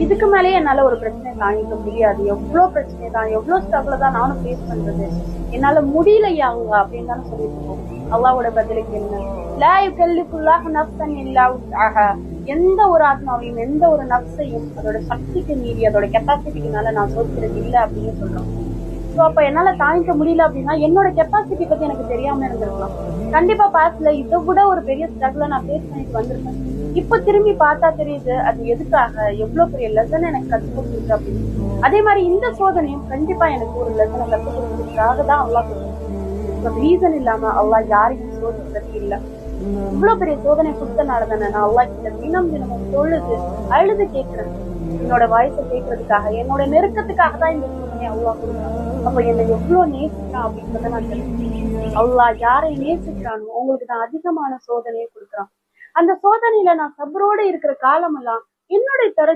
இதுக்கு மேலேயே என்னால ஒரு பிரச்சனையை தாங்கிக்க முடியாது. எவ்வளவு பிரச்சனை தான், எவ்வளவு ஸ்ட்ரகிள் தான் நானும் ஃபேஸ் பண்றது, என்னால முடியலையா அவங்க அப்படின்னு தானே சொல்லிட்டு இருக்கோம். அல்லாவோட பதிலுக்கு என்ன? லா யுகல்லிஃபுல்லாஹு நஃப்ஸன் இல்லா வுஸ்அஹா. எந்த ஒரு ஆத்மாவையும் எந்த ஒரு நஃப்ஸையும் அதோட சக்திக்கு மீறி அதோட கெப்பாசிட்டிக்கு மேல நான் சோதிக்கிறது இல்லை அப்படின்னு சொல்றோம். சோ அப்ப என்னால தாங்கிக்க முடியல அப்படின்னா என்னோட கெப்பாசிட்டி பத்தி எனக்கு தெரியாம இருந்திருக்கலாம். கண்டிப்பா பாஸ்ட்ல இதை விட ஒரு பெரிய ஸ்ட்ரகிள நான் ஃபேஸ் பண்ணிட்டு வந்திருக்கேன். இப்ப திரும்பி பார்த்தா தெரியுது அது எதுக்காக, எவ்வளவு பெரிய லெசன் எனக்கு கற்றுக் கொடுத்துருக்கு அப்படின்னு. அதே மாதிரி இந்த சோதனையும் கண்டிப்பா எனக்கு ஒரு லெசனை கற்றுக் கொடுத்ததுக்காக தான் அல்லாஹ் கொடுத்துருக்கு. ரீசன் இல்லாம அல்லாஹ் யாரையும் சோதிக்கிறது இல்லை. இவ்வளவு பெரிய சோதனை கொடுத்தனால தானே நான் அல்லாஹ் கிட்ட தினமும் தொழுது அழுது கேட்கிறேன். என்னோட வாய்ஸை கேட்கறதுக்காக, என்னோட நெருக்கத்துக்காக தான் இந்த சோதனையை அல்லாஹ் கொடுக்குறான். அப்ப என்னை எவ்வளவு நேசிக்கிறான் அப்படின்றத நான் தெரிஞ்சுக்கிறேன். அல்லாஹ் யாரை நேசிக்கிறானோ உங்களுக்கு நான் அதிகமான சோதனையை கொடுக்குறான். அந்த சோதனையில நான் சபரோடு இருக்கிற காலமெல்லாம் என்னுடைய தரஜா